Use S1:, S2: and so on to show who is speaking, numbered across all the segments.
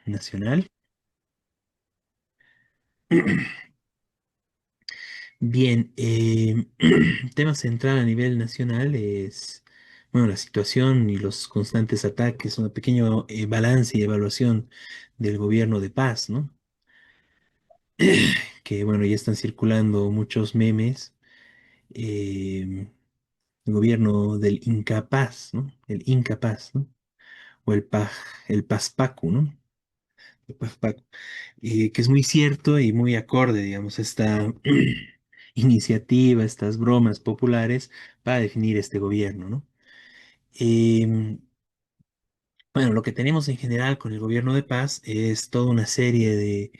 S1: nacional. Bien, tema central a nivel nacional es, bueno, la situación y los constantes ataques, un pequeño balance y evaluación del gobierno de paz, ¿no? Que, bueno, ya están circulando muchos memes. El gobierno del incapaz, ¿no? El incapaz, ¿no? O el Pazpacu, ¿no? El Pazpacu. Que es muy cierto y muy acorde, digamos, esta iniciativa, estas bromas populares para definir este gobierno, ¿no? Em, bueno, lo que tenemos en general con el gobierno de paz es toda una serie de,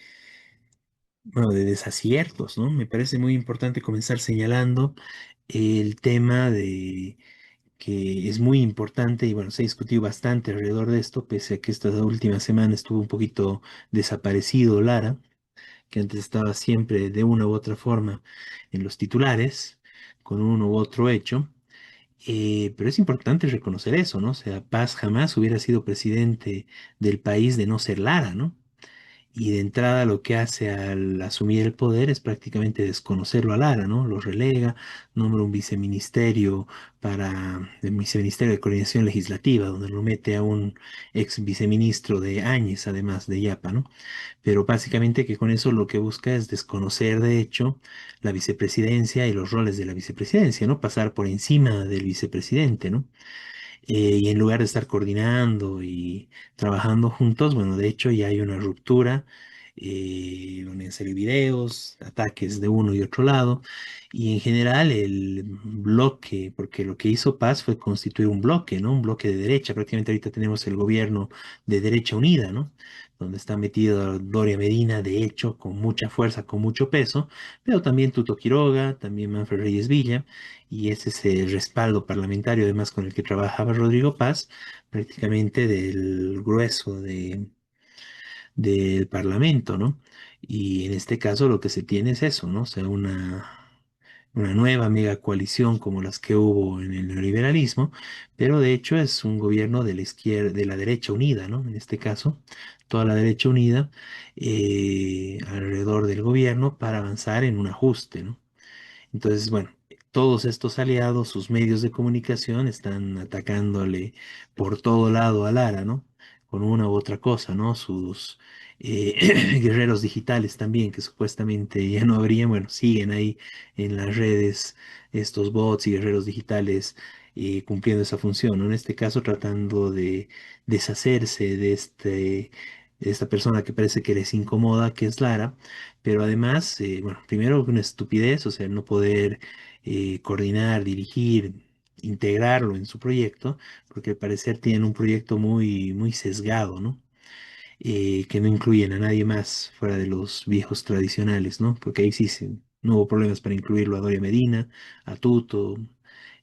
S1: bueno, de desaciertos, ¿no? Me parece muy importante comenzar señalando el tema de que es muy importante y bueno, se ha discutido bastante alrededor de esto, pese a que esta última semana estuvo un poquito desaparecido Lara, que antes estaba siempre de una u otra forma en los titulares, con uno u otro hecho. Pero es importante reconocer eso, ¿no? O sea, Paz jamás hubiera sido presidente del país de no ser Lara, ¿no? Y de entrada lo que hace al asumir el poder es prácticamente desconocerlo a Lara, ¿no? Lo relega, nombra un viceministerio para el viceministerio de Coordinación Legislativa, donde lo mete a un ex viceministro de Áñez, además de Yapa, ¿no? Pero básicamente que con eso lo que busca es desconocer, de hecho, la vicepresidencia y los roles de la vicepresidencia, ¿no? Pasar por encima del vicepresidente, ¿no? Y en lugar de estar coordinando y trabajando juntos, bueno, de hecho ya hay una ruptura, van a salir videos, ataques de uno y otro lado, y en general el bloque, porque lo que hizo Paz fue constituir un bloque, ¿no? Un bloque de derecha, prácticamente ahorita tenemos el gobierno de derecha unida, ¿no? Donde está metido Doria Medina, de hecho, con mucha fuerza, con mucho peso, pero también Tuto Quiroga, también Manfred Reyes Villa, y ese es el respaldo parlamentario, además con el que trabajaba Rodrigo Paz, prácticamente del grueso del Parlamento, ¿no? Y en este caso lo que se tiene es eso, ¿no? O sea, una nueva mega coalición como las que hubo en el neoliberalismo, pero de hecho es un gobierno de la izquierda, de la derecha unida, ¿no? En este caso, toda la derecha unida alrededor del gobierno para avanzar en un ajuste, ¿no? Entonces, bueno, todos estos aliados, sus medios de comunicación, están atacándole por todo lado a Lara, ¿no? Con una u otra cosa, ¿no? Sus guerreros digitales también, que supuestamente ya no habrían, bueno, siguen ahí en las redes estos bots y guerreros digitales cumpliendo esa función, ¿no? En este caso, tratando de deshacerse de esta persona que parece que les incomoda, que es Lara, pero además, bueno, primero una estupidez, o sea, no poder coordinar, dirigir, integrarlo en su proyecto, porque al parecer tienen un proyecto muy, muy sesgado, ¿no? Que no incluyen a nadie más fuera de los viejos tradicionales, ¿no? Porque ahí sí no hubo problemas para incluirlo a Doria Medina, a Tuto,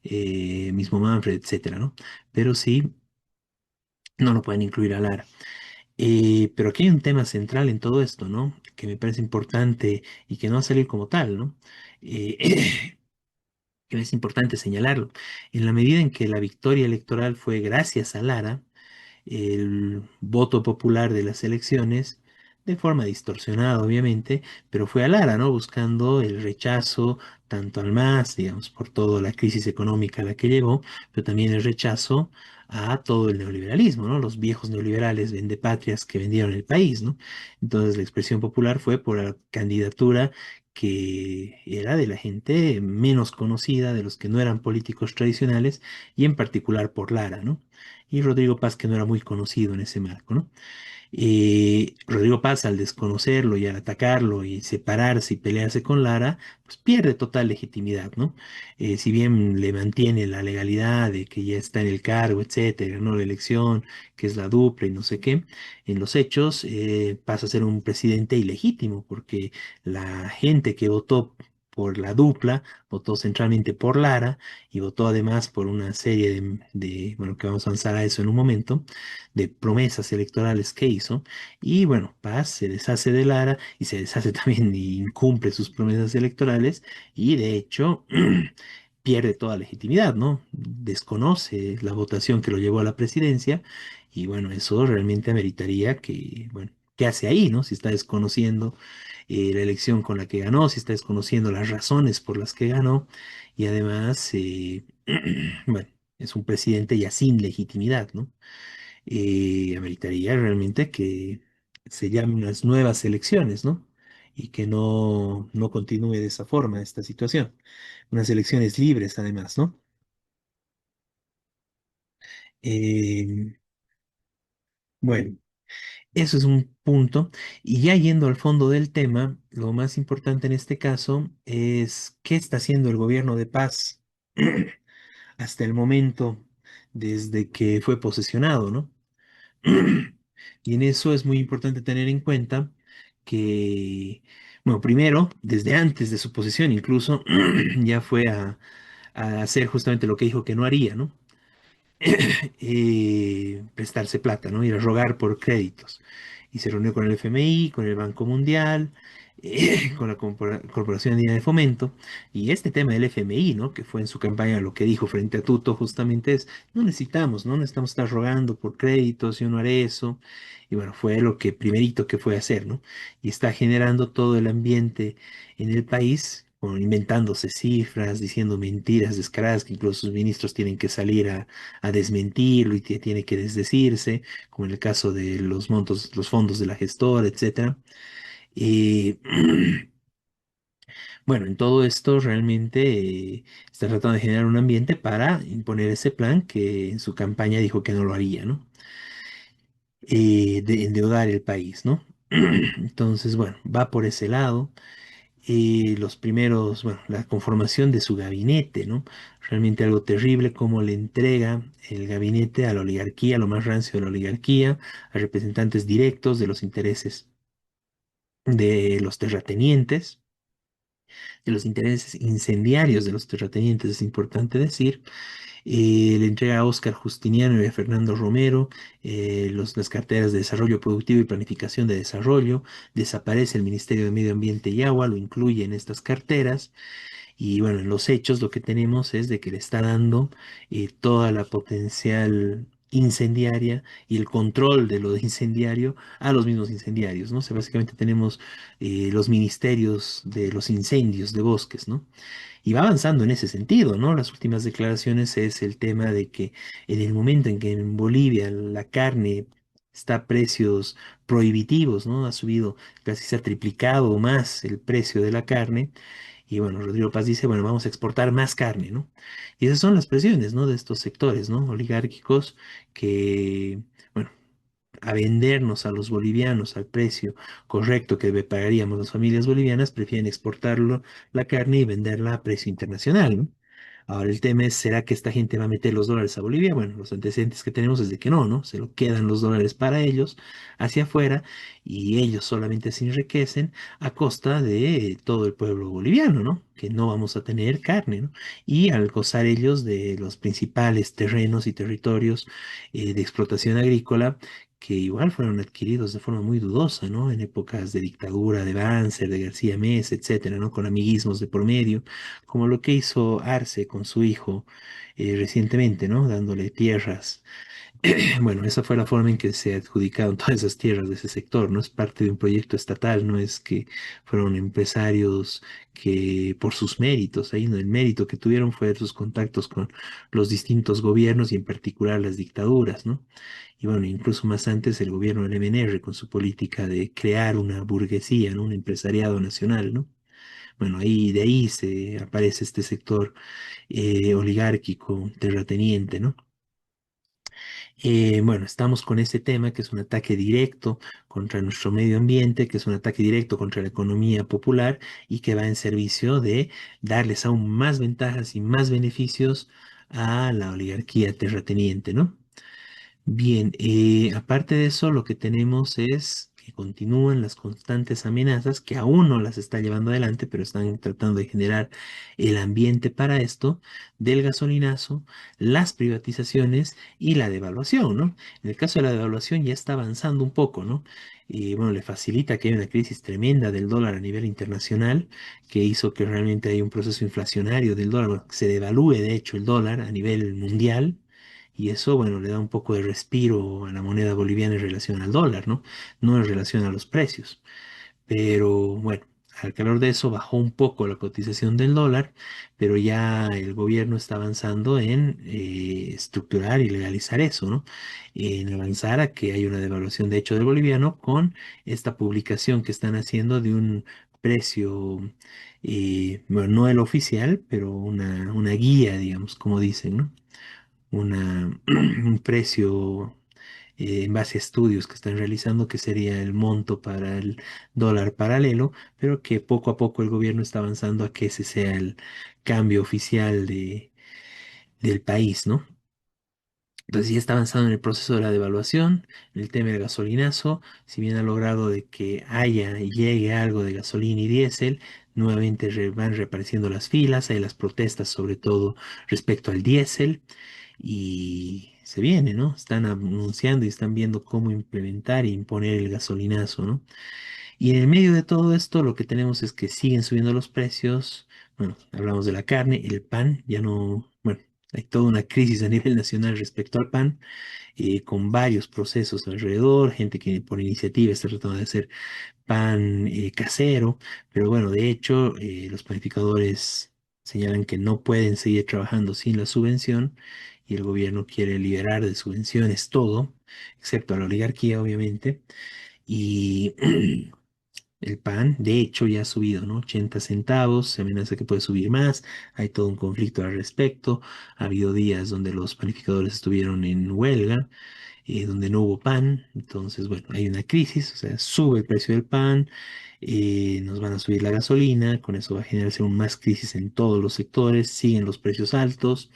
S1: mismo Manfred, etcétera, ¿no? Pero sí, no lo pueden incluir a Lara. Pero aquí hay un tema central en todo esto, ¿no? Que me parece importante y que no va a salir como tal, ¿no? Que es importante señalarlo. En la medida en que la victoria electoral fue gracias a Lara, el voto popular de las elecciones, de forma distorsionada obviamente, pero fue a Lara, ¿no? Buscando el rechazo tanto al MAS, digamos, por toda la crisis económica a la que llegó, pero también el rechazo a todo el neoliberalismo, ¿no? Los viejos neoliberales vendepatrias que vendieron el país, ¿no? Entonces la expresión popular fue por la candidatura que era de la gente menos conocida, de los que no eran políticos tradicionales, y en particular por Lara, ¿no? Y Rodrigo Paz, que no era muy conocido en ese marco, ¿no? Rodrigo Paz, al desconocerlo y al atacarlo y separarse y pelearse con Lara, pues pierde total legitimidad, ¿no? Si bien le mantiene la legalidad de que ya está en el cargo, etcétera, ganó la elección, que es la dupla y no sé qué, en los hechos pasa a ser un presidente ilegítimo, porque la gente que votó por la dupla, votó centralmente por Lara y votó además por una serie bueno, que vamos a avanzar a eso en un momento, de promesas electorales que hizo. Y bueno, Paz se deshace de Lara y se deshace también y incumple sus promesas electorales y de hecho pierde toda legitimidad, ¿no? Desconoce la votación que lo llevó a la presidencia Y bueno, eso realmente ameritaría que, bueno, ¿qué hace ahí, no? Si está desconociendo la elección con la que ganó, si está desconociendo las razones por las que ganó, y además, bueno, es un presidente ya sin legitimidad, ¿no? Ameritaría realmente que se llamen unas nuevas elecciones, ¿no? Y que no continúe de esa forma esta situación. Unas elecciones libres, además, ¿no? Eh, bueno, eso es un punto. Y ya yendo al fondo del tema, lo más importante en este caso es qué está haciendo el gobierno de paz hasta el momento desde que fue posesionado, ¿no? Y en eso es muy importante tener en cuenta que, bueno, primero, desde antes de su posesión incluso, ya fue a hacer justamente lo que dijo que no haría, ¿no? Prestarse plata, ¿no? Ir a rogar por créditos. Y se reunió con el FMI, con el Banco Mundial, con la Corporación Andina de Fomento. Y este tema del FMI, ¿no? Que fue en su campaña lo que dijo frente a Tuto, justamente es, no necesitamos estar rogando por créditos, yo no haré eso. Y bueno, fue lo que primerito que fue a hacer, ¿no? Y está generando todo el ambiente en el país, bueno, inventándose cifras, diciendo mentiras descaradas que incluso sus ministros tienen que salir a desmentirlo y tiene que desdecirse, como en el caso de los montos, los fondos de la gestora, etcétera. Y bueno, en todo esto realmente está tratando de generar un ambiente para imponer ese plan que en su campaña dijo que no lo haría, ¿no? De endeudar el país, ¿no? Entonces, bueno, va por ese lado. Los primeros, bueno, la conformación de su gabinete, ¿no? Realmente algo terrible como le entrega el gabinete a la oligarquía, lo más rancio de la oligarquía, a representantes directos de los intereses de los terratenientes, de los intereses incendiarios de los terratenientes, es importante decir. Le entrega a Óscar Justiniano y a Fernando Romero las carteras de desarrollo productivo y planificación de desarrollo. Desaparece el Ministerio de Medio Ambiente y Agua, lo incluye en estas carteras. Y bueno, en los hechos lo que tenemos es de que le está dando toda la potencial incendiaria y el control de lo de incendiario a los mismos incendiarios, ¿no? O sea, básicamente tenemos los ministerios de los incendios de bosques, ¿no? Y va avanzando en ese sentido, ¿no? Las últimas declaraciones es el tema de que en el momento en que en Bolivia la carne está a precios prohibitivos, ¿no? Ha subido, casi se ha triplicado o más el precio de la carne. Y bueno, Rodrigo Paz dice, bueno, vamos a exportar más carne, ¿no? Y esas son las presiones, ¿no? De estos sectores, ¿no? Oligárquicos que, bueno, a vendernos a los bolivianos al precio correcto que pagaríamos las familias bolivianas, prefieren exportarlo la carne y venderla a precio internacional, ¿no? Ahora el tema es, ¿será que esta gente va a meter los dólares a Bolivia? Bueno, los antecedentes que tenemos es de que no, ¿no? Se lo quedan los dólares para ellos hacia afuera y ellos solamente se enriquecen a costa de todo el pueblo boliviano, ¿no? Que no vamos a tener carne, ¿no? Y al gozar ellos de los principales terrenos y territorios de explotación agrícola, que igual fueron adquiridos de forma muy dudosa, ¿no? En épocas de dictadura de Banzer, de García Meza, etcétera, ¿no? Con amiguismos de por medio, como lo que hizo Arce con su hijo recientemente, ¿no? Dándole tierras. Bueno, esa fue la forma en que se adjudicaron todas esas tierras de ese sector, ¿no? Es parte de un proyecto estatal, no es que fueron empresarios que por sus méritos, ahí no, el mérito que tuvieron fue sus contactos con los distintos gobiernos y en particular las dictaduras, ¿no? Y bueno, incluso más antes el gobierno del MNR con su política de crear una burguesía, ¿no? Un empresariado nacional, ¿no? Bueno, ahí de ahí se aparece este sector oligárquico, terrateniente, ¿no? Bueno, estamos con este tema que es un ataque directo contra nuestro medio ambiente, que es un ataque directo contra la economía popular y que va en servicio de darles aún más ventajas y más beneficios a la oligarquía terrateniente, ¿no? Bien, aparte de eso, lo que tenemos es que continúan las constantes amenazas que aún no las está llevando adelante, pero están tratando de generar el ambiente para esto, del gasolinazo, las privatizaciones y la devaluación, ¿no? En el caso de la devaluación ya está avanzando un poco, ¿no? Y bueno, le facilita que haya una crisis tremenda del dólar a nivel internacional, que hizo que realmente haya un proceso inflacionario del dólar, bueno, que se devalúe de hecho el dólar a nivel mundial y eso, bueno, le da un poco de respiro a la moneda boliviana en relación al dólar, ¿no? No en relación a los precios. Pero bueno, al calor de eso bajó un poco la cotización del dólar, pero ya el gobierno está avanzando en estructurar y legalizar eso, ¿no? En avanzar a que haya una devaluación de hecho del boliviano con esta publicación que están haciendo de un precio, bueno, no el oficial, pero una guía, digamos, como dicen, ¿no? Un precio en base a estudios que están realizando, que sería el monto para el dólar paralelo, pero que poco a poco el gobierno está avanzando a que ese sea el cambio oficial del país, ¿no? Entonces ya está avanzando en el proceso de la devaluación, en el tema del gasolinazo, si bien ha logrado de que haya y llegue algo de gasolina y diésel, nuevamente van reapareciendo las filas, hay las protestas sobre todo respecto al diésel y se viene, ¿no? Están anunciando y están viendo cómo implementar e imponer el gasolinazo, ¿no? Y en el medio de todo esto lo que tenemos es que siguen subiendo los precios. Bueno, hablamos de la carne, el pan, ya no, bueno, hay toda una crisis a nivel nacional respecto al pan, con varios procesos alrededor, gente que por iniciativa está tratando de hacer pan casero, pero bueno, de hecho, los panificadores señalan que no pueden seguir trabajando sin la subvención y el gobierno quiere liberar de subvenciones todo, excepto a la oligarquía, obviamente. Y el pan, de hecho, ya ha subido, ¿no? 80 centavos, se amenaza que puede subir más, hay todo un conflicto al respecto. Ha habido días donde los panificadores estuvieron en huelga, donde no hubo pan, entonces, bueno, hay una crisis, o sea, sube el precio del pan, nos van a subir la gasolina, con eso va a generarse aún más crisis en todos los sectores, siguen los precios altos,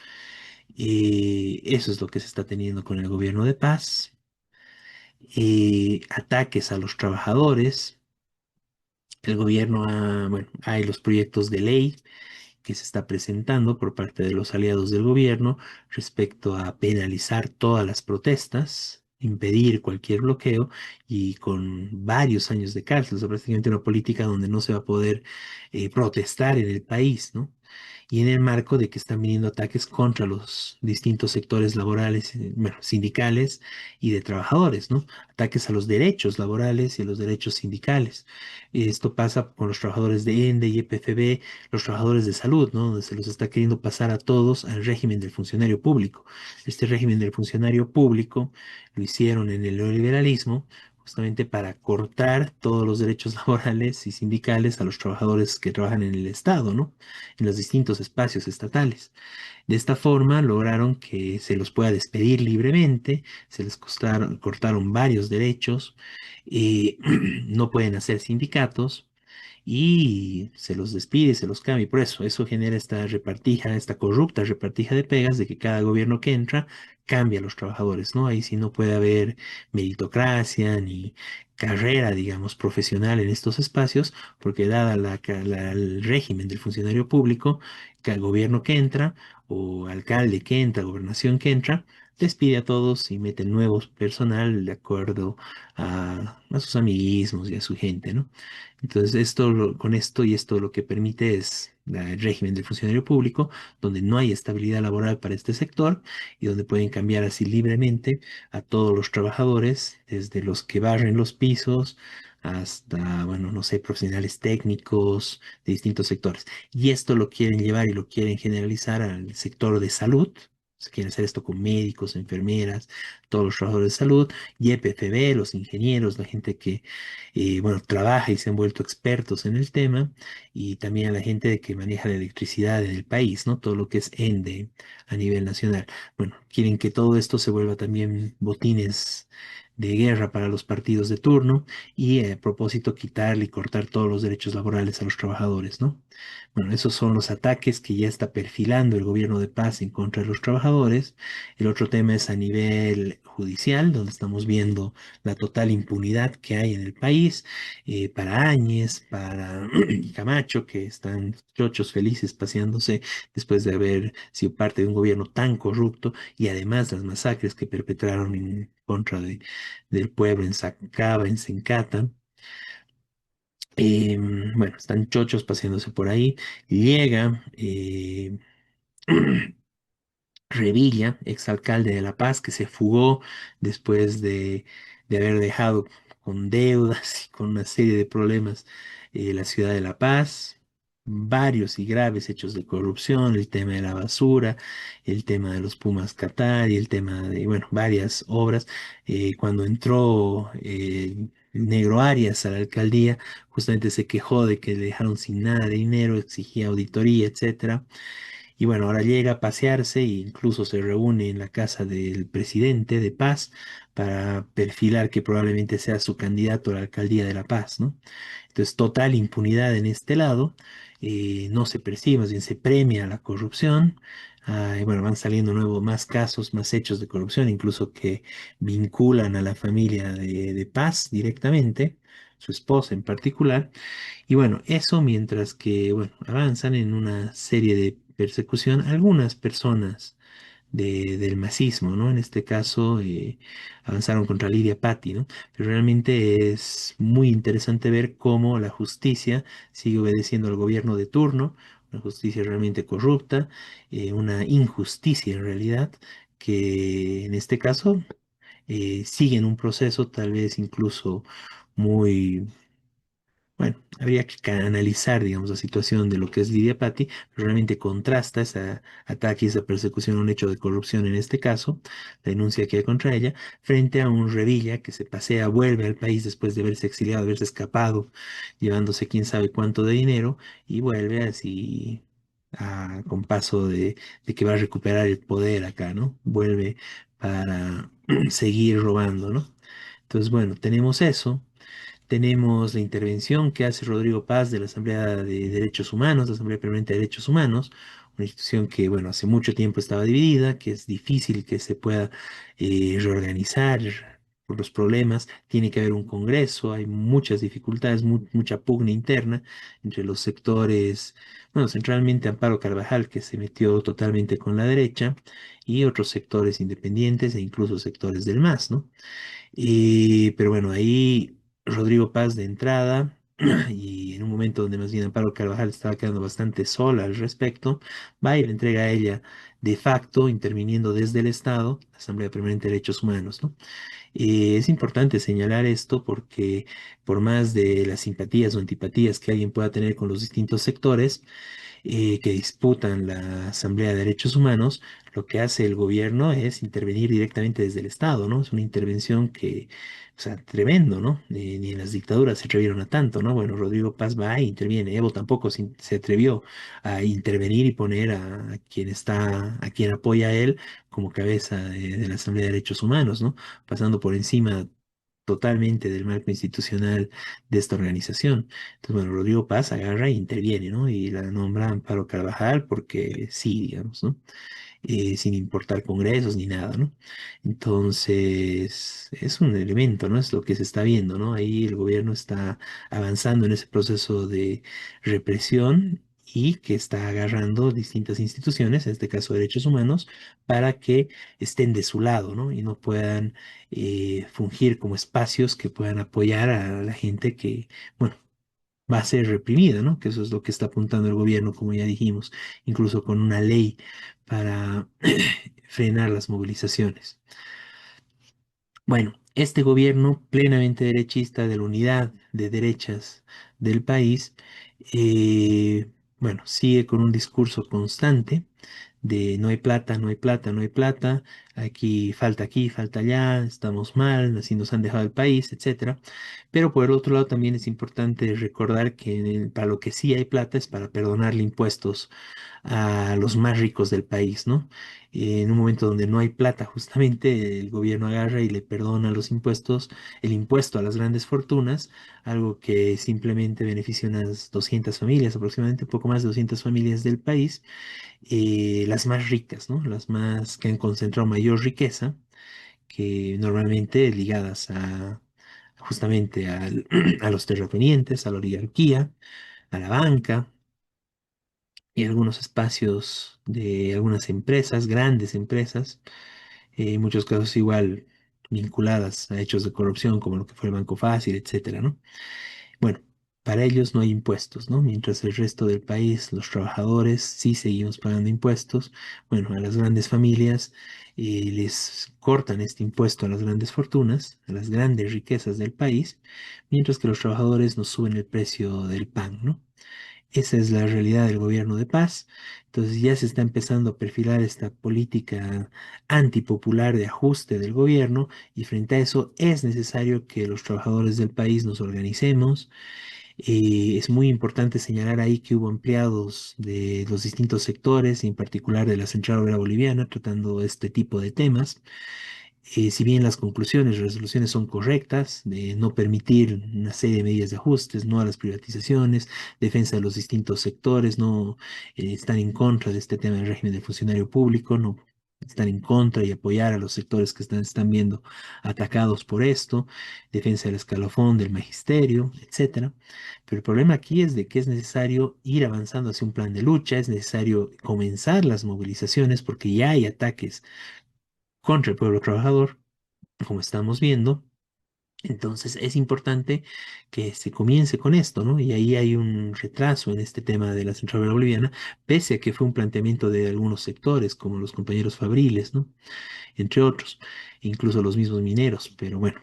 S1: eso es lo que se está teniendo con el gobierno de paz, ataques a los trabajadores. El gobierno bueno, hay los proyectos de ley que se está presentando por parte de los aliados del gobierno respecto a penalizar todas las protestas, impedir cualquier bloqueo y con varios años de cárcel, o sea, prácticamente una política donde no se va a poder protestar en el país, ¿no? Y en el marco de que están viniendo ataques contra los distintos sectores laborales, bueno, sindicales y de trabajadores, ¿no? Ataques a los derechos laborales y a los derechos sindicales. Esto pasa con los trabajadores de ENDE y EPFB, los trabajadores de salud, ¿no? Donde se los está queriendo pasar a todos al régimen del funcionario público. Este régimen del funcionario público lo hicieron en el neoliberalismo justamente para cortar todos los derechos laborales y sindicales a los trabajadores que trabajan en el Estado, ¿no? En los distintos espacios estatales. De esta forma lograron que se los pueda despedir libremente, se les cortaron varios derechos, no pueden hacer sindicatos y se los despide, se los cambia. Y por eso, eso genera esta repartija, esta corrupta repartija de pegas de que cada gobierno que entra cambia a los trabajadores, ¿no? Ahí sí no puede haber meritocracia ni carrera, digamos, profesional en estos espacios, porque dada el régimen del funcionario público, cada gobierno que entra, o alcalde que entra, gobernación que entra, despide a todos y mete nuevos personal de acuerdo a sus amiguismos y a su gente, ¿no? Entonces, con esto y esto lo que permite es el régimen del funcionario público, donde no hay estabilidad laboral para este sector y donde pueden cambiar así libremente a todos los trabajadores, desde los que barren los pisos hasta, bueno, no sé, profesionales técnicos de distintos sectores. Y esto lo quieren llevar y lo quieren generalizar al sector de salud. Se quieren hacer esto con médicos, enfermeras, todos los trabajadores de salud, y EPFB, los ingenieros, la gente que bueno, trabaja y se han vuelto expertos en el tema, y también a la gente de que maneja la electricidad en el país, ¿no? Todo lo que es ENDE a nivel nacional. Bueno, quieren que todo esto se vuelva también botines de guerra para los partidos de turno y a propósito quitarle y cortar todos los derechos laborales a los trabajadores, ¿no? Bueno, esos son los ataques que ya está perfilando el gobierno de paz en contra de los trabajadores. El otro tema es a nivel judicial, donde estamos viendo la total impunidad que hay en el país, para Áñez, para Camacho, que están chochos felices paseándose después de haber sido parte de un gobierno tan corrupto y además las masacres que perpetraron en contra del pueblo en Sacaba, en Sencata. Bueno, están chochos paseándose por ahí. Llega Revilla, exalcalde de La Paz, que se fugó después de haber dejado con deudas y con una serie de problemas la ciudad de La Paz, varios y graves hechos de corrupción, el tema de la basura, el tema de los Pumas Qatar y el tema de, bueno, varias obras. Cuando entró el Negro Arias a la alcaldía, justamente se quejó de que le dejaron sin nada de dinero, exigía auditoría, etcétera. Y bueno, ahora llega a pasearse e incluso se reúne en la casa del presidente de Paz para perfilar que probablemente sea su candidato a la alcaldía de La Paz, ¿no? Entonces, total impunidad en este lado, no se persigue, más bien se premia la corrupción. Y bueno, van saliendo nuevos más casos, más hechos de corrupción, incluso que vinculan a la familia de Paz directamente, su esposa en particular. Y bueno, eso mientras que, bueno, avanzan en una serie de persecución algunas personas del masismo, ¿no? En este caso, avanzaron contra Lidia Patti, ¿no? Pero realmente es muy interesante ver cómo la justicia sigue obedeciendo al gobierno de turno, una justicia realmente corrupta, una injusticia en realidad, que en este caso sigue en un proceso tal vez incluso muy bueno, habría que analizar, digamos, la situación de lo que es Lidia Patti, pero realmente contrasta ese ataque y esa persecución a un hecho de corrupción en este caso, la denuncia que hay contra ella, frente a un Revilla que se pasea, vuelve al país después de haberse exiliado, de haberse escapado, llevándose quién sabe cuánto de dinero, y vuelve así con paso de que va a recuperar el poder acá, ¿no? Vuelve para seguir robando, ¿no? Entonces, bueno, tenemos eso. Tenemos la intervención que hace Rodrigo Paz de la Asamblea de Derechos Humanos, la Asamblea Permanente de Derechos Humanos, una institución que, bueno, hace mucho tiempo estaba dividida, que es difícil que se pueda reorganizar por los problemas. Tiene que haber un congreso, hay muchas dificultades, mucha pugna interna entre los sectores, bueno, centralmente Amparo Carvajal, que se metió totalmente con la derecha, y otros sectores independientes e incluso sectores del MAS, ¿no? Pero bueno, ahí Rodrigo Paz de entrada, y en un momento donde más bien Amparo Carvajal estaba quedando bastante sola al respecto, va y le entrega a ella de facto, interviniendo desde el Estado, la Asamblea Permanente de Derechos Humanos, ¿no? Es importante señalar esto porque por más de las simpatías o antipatías que alguien pueda tener con los distintos sectores, que disputan la Asamblea de Derechos Humanos, lo que hace el gobierno es intervenir directamente desde el Estado, ¿no? Es una intervención que, o sea, tremendo, ¿no? Ni en las dictaduras se atrevieron a tanto, ¿no? Bueno, Rodrigo Paz va e interviene. Evo tampoco se atrevió a intervenir y poner a quien está, a quien apoya a él como cabeza de la Asamblea de Derechos Humanos, ¿no? Pasando por encima totalmente del marco institucional de esta organización. Entonces, bueno, Rodrigo Paz agarra e interviene, ¿no? Y la nombra Amparo Carvajal porque sí, digamos, ¿no? Sin importar congresos ni nada, ¿no? Entonces, es un elemento, ¿no? Es lo que se está viendo, ¿no? Ahí el gobierno está avanzando en ese proceso de represión y que está agarrando distintas instituciones, en este caso derechos humanos, para que estén de su lado, ¿no? Y no puedan fungir como espacios que puedan apoyar a la gente que, bueno, va a ser reprimida, ¿no? Que eso es lo que está apuntando el gobierno, como ya dijimos, incluso con una ley para frenar las movilizaciones. Bueno, este gobierno plenamente derechista de la unidad de derechas del país, bueno, sigue con un discurso constante de no hay plata, no hay plata, no hay plata, aquí, falta allá, estamos mal, así nos han dejado el país, etcétera. Pero por el otro lado también es importante recordar que para lo que sí hay plata es para perdonarle impuestos a los más ricos del país, ¿no? En un momento donde no hay plata, justamente el gobierno agarra y le perdona los impuestos, el impuesto a las grandes fortunas, algo que simplemente beneficia unas 200 familias, aproximadamente un poco más de 200 familias del país, las más ricas, ¿no? Las más que han concentrado mayor riqueza, que normalmente ligadas a justamente a los terratenientes, a la oligarquía, a la banca y algunos espacios de algunas empresas, grandes empresas, en muchos casos igual vinculadas a hechos de corrupción como lo que fue el Banco Fácil, etcétera, ¿no? Bueno, para ellos no hay impuestos, ¿no? Mientras el resto del país, los trabajadores, sí seguimos pagando impuestos. Bueno, a las grandes familias les cortan este impuesto a las grandes fortunas, a las grandes riquezas del país, mientras que los trabajadores nos suben el precio del pan, ¿no? Esa es la realidad del gobierno de paz. Entonces ya se está empezando a perfilar esta política antipopular de ajuste del gobierno y frente a eso es necesario que los trabajadores del país nos organicemos. Es muy importante señalar ahí que hubo empleados de los distintos sectores, en particular de la Central Obrera Boliviana, tratando este tipo de temas. Si bien las conclusiones y resoluciones son correctas, de no permitir una serie de medidas de ajustes, no a las privatizaciones, defensa de los distintos sectores, no están en contra de este tema del régimen del funcionario público, no están en contra y apoyar a los sectores que están viendo atacados por esto, defensa del escalafón, del magisterio, etcétera. Pero el problema aquí es de que es necesario ir avanzando hacia un plan de lucha, es necesario comenzar las movilizaciones porque ya hay ataques contra el pueblo trabajador, como estamos viendo. Entonces es importante que se comience con esto, ¿no? Y ahí hay un retraso en este tema de la Central Obrera Boliviana, pese a que fue un planteamiento de algunos sectores, como los compañeros fabriles, ¿no? Entre otros, incluso los mismos mineros, pero bueno,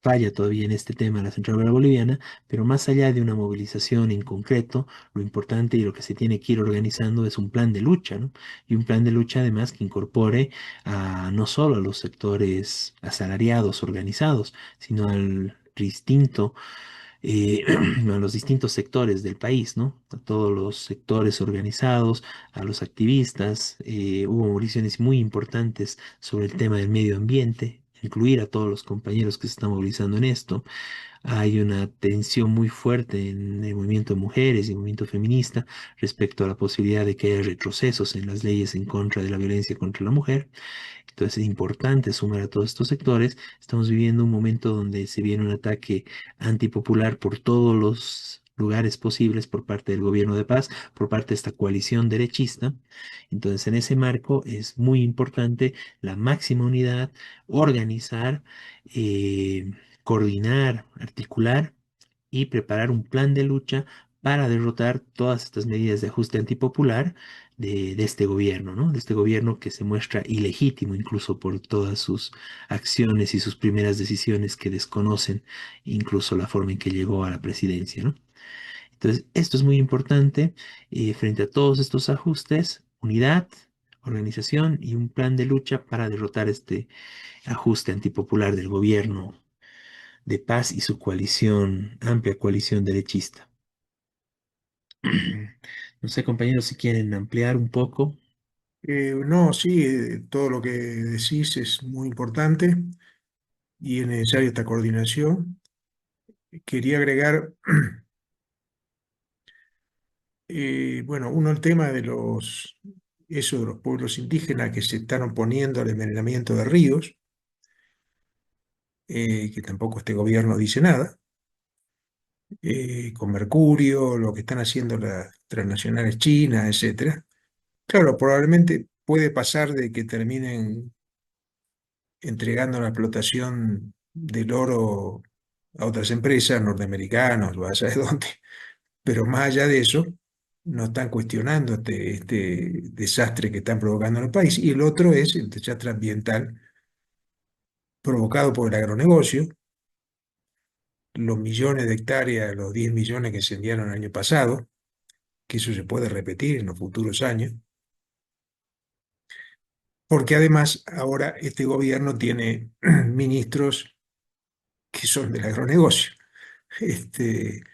S1: falla todavía en este tema la Central Obrera Boliviana, pero más allá de una movilización en concreto, lo importante y lo que se tiene que ir organizando es un plan de lucha, ¿no? Y un plan de lucha además que incorpore a no solo a los sectores asalariados organizados, sino al distinto a los distintos sectores del país, ¿no? A todos los sectores organizados, a los activistas. Hubo movilizaciones muy importantes sobre el tema del medio ambiente, incluir a todos los compañeros que se están movilizando en esto. Hay una tensión muy fuerte en el movimiento de mujeres y el movimiento feminista respecto a la posibilidad de que haya retrocesos en las leyes en contra de la violencia contra la mujer. Entonces es importante sumar a todos estos sectores. Estamos viviendo un momento donde se viene un ataque antipopular por todos los lugares posibles por parte del gobierno de paz, por parte de esta coalición derechista. Entonces en ese marco es muy importante la máxima unidad, organizar, coordinar, articular y preparar un plan de lucha para derrotar todas estas medidas de ajuste antipopular de este gobierno, ¿no? De este gobierno que se muestra ilegítimo incluso por todas sus acciones y sus primeras decisiones que desconocen incluso la forma en que llegó a la presidencia, ¿no? Entonces, esto es muy importante frente a todos estos ajustes, unidad, organización y un plan de lucha para derrotar este ajuste antipopular del gobierno de paz y su coalición, amplia coalición derechista. No sé, compañeros, si quieren ampliar un poco.
S2: No, sí, todo lo que decís es muy importante y es necesaria esta coordinación. Quería agregar, bueno, uno el tema de eso de los pueblos indígenas que se están oponiendo al envenenamiento de ríos, que tampoco este gobierno dice nada, con mercurio, lo que están haciendo las transnacionales chinas, etcétera. Claro, probablemente puede pasar de que terminen entregando la explotación del oro a otras empresas norteamericanas o a saber dónde. Pero más allá de eso, no están cuestionando este desastre que están provocando en el país. Y el otro es el desastre ambiental provocado por el agronegocio, los millones de hectáreas, los 10 millones que se enviaron el año pasado, que eso se puede repetir en los futuros años, porque además ahora este gobierno tiene ministros que son del agronegocio. Este,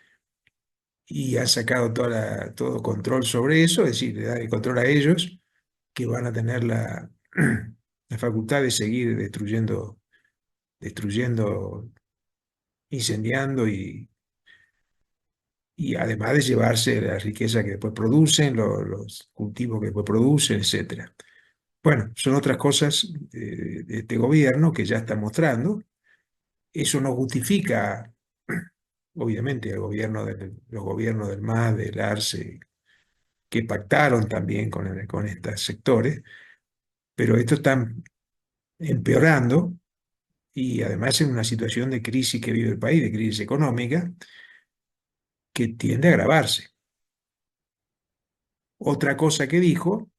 S2: y han sacado todo control sobre eso, es decir, le dan el control a ellos, que van a tener la facultad de seguir destruyendo, incendiando y además de llevarse la riqueza que después producen, los cultivos que después producen, etcétera. Bueno, son otras cosas de este gobierno que ya está mostrando. Eso no justifica, obviamente, los gobiernos del MAS, del ARCE, que pactaron también con estos sectores, pero esto está empeorando y además en una situación de crisis que vive el país, de crisis económica, que tiende a agravarse. Otra cosa que dijo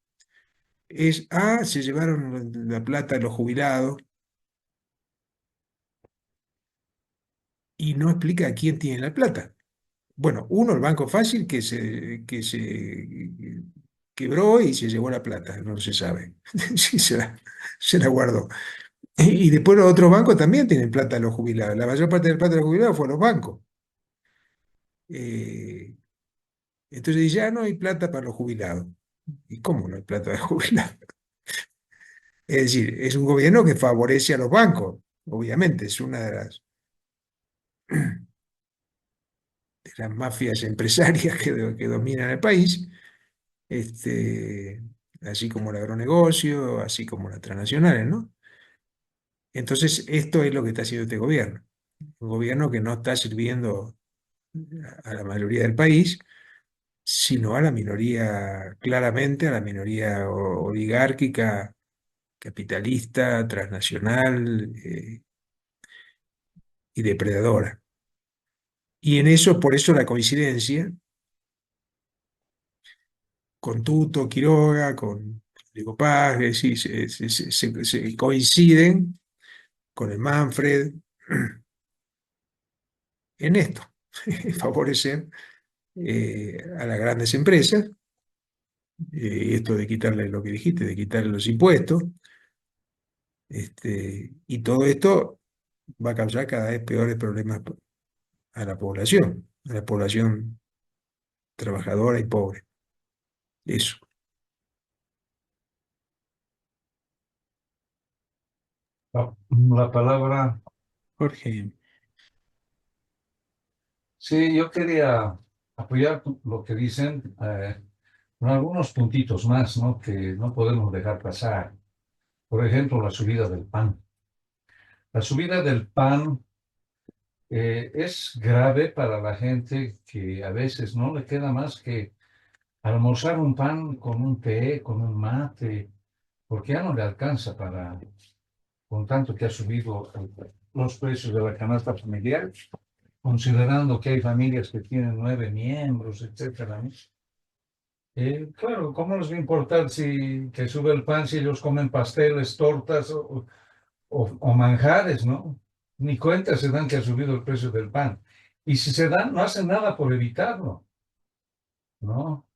S2: es, se llevaron la plata de los jubilados y no explica a quién tiene la plata. Bueno, uno, el Banco Fácil, que se quebró y se llevó la plata, no se sabe. Sí, se la guardó. Y después los otros bancos también tienen plata de los jubilados. La mayor parte de la plata de los jubilados fue a los bancos. Eh, entonces dice, ya no hay plata para los jubilados. ¿Y cómo no hay plata de jubilados? Es decir, es un gobierno que favorece a los bancos, obviamente, es una de las mafias empresarias que dominan el país, este, así como el agronegocio, así como las transnacionales, ¿no? Entonces, esto es lo que está haciendo este gobierno. Un gobierno que no está sirviendo a la mayoría del país, sino a la minoría, claramente a la minoría oligárquica, capitalista, transnacional, y depredadora. Y en eso, por eso la coincidencia con Tuto, Quiroga, con Diego Paz, es decir, se coinciden con el Manfred en esto, favorecer a las grandes empresas, esto de quitarle lo que dijiste, de quitarle los impuestos, y todo esto va a causar cada vez peores problemas a la población trabajadora y pobre. Eso.
S3: La palabra,
S1: Jorge,
S3: sí, yo quería apoyar lo que dicen con algunos puntitos más, ¿no? Que no podemos dejar pasar. Por ejemplo, la subida del pan. La subida del pan es grave para la gente que a veces no le queda más que almorzar un pan con un té, con un mate, porque ya no le alcanza para, con tanto que ha subido los precios de la canasta familiar, considerando que hay familias que tienen 9 miembros, etcétera, ¿no? Claro, ¿cómo les va a importar si que sube el pan si ellos comen pasteles, tortas o manjares, ¿no? Ni cuenta se dan que ha subido el precio del pan. Y si se dan, no hacen nada por evitarlo, ¿no?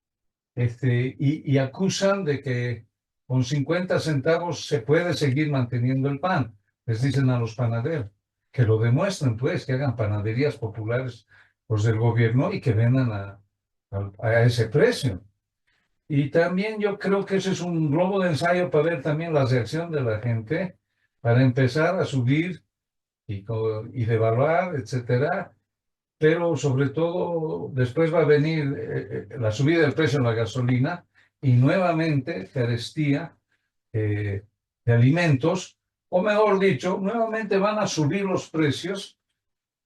S3: Y acusan de que con 50 centavos se puede seguir manteniendo el pan. Les dicen a los panaderos que lo demuestren, pues, que hagan panaderías populares pues, del gobierno y que vendan a ese precio. Y también yo creo que ese es un globo de ensayo para ver también la reacción de la gente, para empezar a subir y devaluar, etcétera. Pero sobre todo después va a venir la subida del precio de la gasolina y nuevamente carestía de alimentos, o mejor dicho, nuevamente van a subir los precios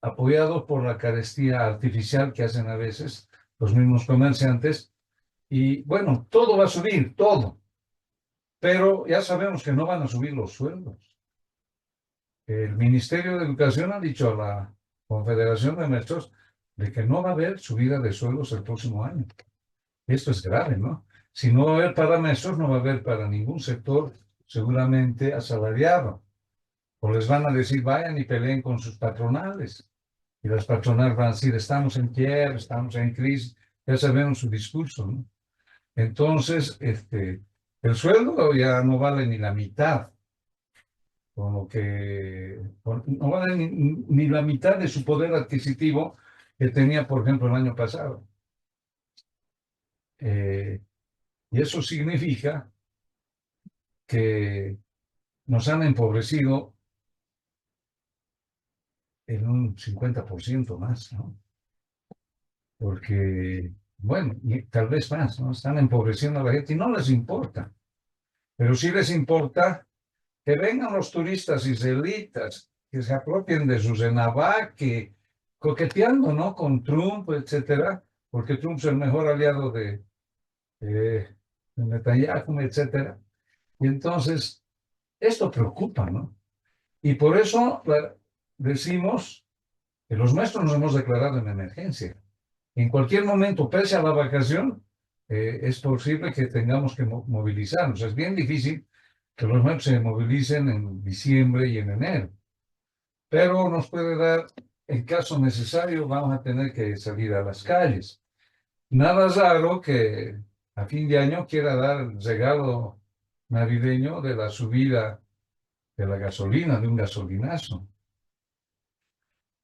S3: apoyados por la carestía artificial que hacen a veces los mismos comerciantes. Y bueno, todo va a subir, todo, pero ya sabemos que no van a subir los sueldos. El Ministerio de Educación ha dicho a la Confederación de Maestros de que no va a haber subida de sueldos el próximo año. Esto es grave, ¿no? Si no va a haber para maestros, no va a haber para ningún sector seguramente asalariado. O les van a decir, vayan y peleen con sus patronales. Y las patronales van a decir, estamos en quiebra, estamos en crisis. Ya sabemos su discurso, ¿no? Entonces, el sueldo ya no vale ni la mitad, no vale ni la mitad de su poder adquisitivo que tenía, por ejemplo, el año pasado. Y eso significa que nos han empobrecido en un 50% más, ¿no? Porque, bueno, y tal vez más, ¿no? Están empobreciendo a la gente y no les importa. Pero sí les importa que vengan los turistas israelitas, que se apropien de su Cenabá, que coqueteando, ¿no? Con Trump, etcétera, porque Trump es el mejor aliado de Netanyahu, etcétera. Y entonces, esto preocupa, ¿no? Y por eso decimos que los maestros nos hemos declarado en emergencia. En cualquier momento, pese a la vacación, es posible que tengamos que movilizarnos. Es bien difícil que los MEPs se movilicen en diciembre y en enero, pero nos puede dar, en caso necesario, vamos a tener que salir a las calles. Nada raro que a fin de año quiera dar el regalo navideño de la subida de la gasolina, de un gasolinazo.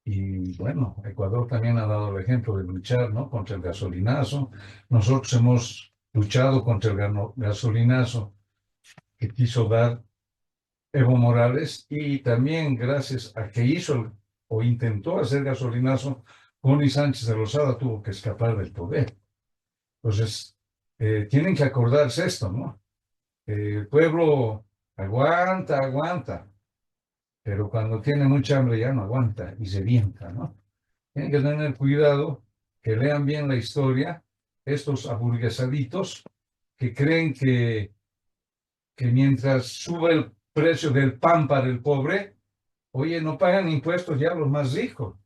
S3: Y bueno, Ecuador también ha dado el ejemplo de luchar, ¿no?, contra el gasolinazo. Nosotros hemos luchado contra el gasolinazo que quiso dar Evo Morales, y también gracias a que hizo o intentó hacer gasolinazo, Connie Sánchez de Lozada tuvo que escapar del poder. Entonces, tienen que acordarse esto, ¿no? El pueblo aguanta, aguanta, pero cuando tiene mucha hambre ya no aguanta y se vienta, ¿no? Tienen que tener cuidado, que lean bien la historia, estos aburguesaditos que creen que mientras sube el precio del pan para el pobre, oye, no pagan impuestos ya los más ricos.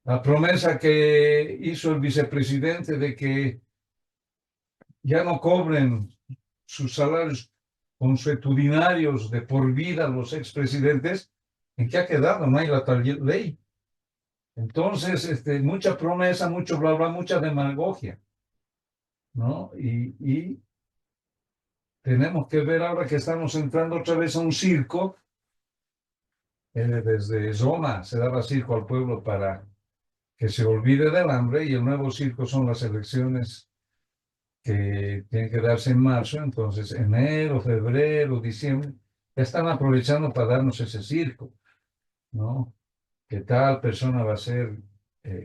S3: La promesa que hizo el vicepresidente de que ya no cobren sus salarios consuetudinarios de por vida los expresidentes, ¿en qué ha quedado? No hay la tal ley. Entonces, mucha promesa, mucho bla, bla, mucha demagogia, ¿no? Y tenemos que ver ahora que estamos entrando otra vez a un circo. Desde Roma se daba circo al pueblo para que se olvide del hambre, y el nuevo circo son las elecciones que tienen que darse en marzo. Entonces, enero, febrero, diciembre, ya están aprovechando para darnos ese circo, ¿no? ¿Qué tal persona va a ser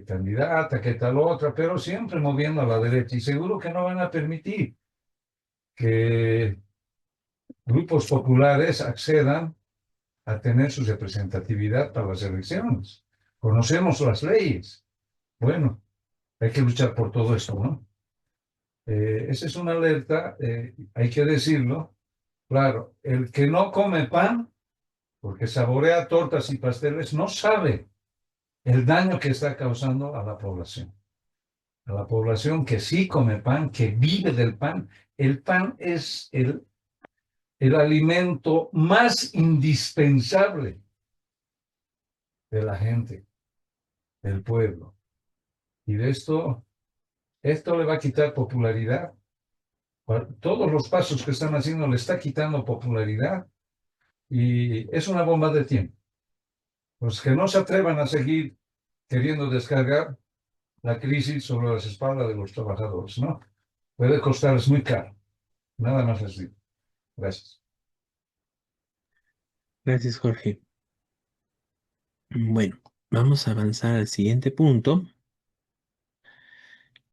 S3: candidata? ¿Qué tal otra? Pero siempre moviendo a la derecha. Y seguro que no van a permitir que grupos populares accedan a tener su representatividad para las elecciones. Conocemos las leyes. Bueno, hay que luchar por todo esto, ¿no? Esa es una alerta, hay que decirlo. Claro, el que no come pan, porque saborea tortas y pasteles, no sabe el daño que está causando a la población. A la población que sí come pan, que vive del pan. El pan es el alimento más indispensable de la gente, del pueblo. Y de esto le va a quitar popularidad. Todos los pasos que están haciendo le está quitando popularidad, y es una bomba de tiempo. Pues que no se atrevan a seguir queriendo descargar la crisis sobre las espaldas de los trabajadores, ¿no? Puede costarles muy caro. Nada más les digo. Gracias.
S1: Gracias, Jorge. Bueno, vamos a avanzar al siguiente punto,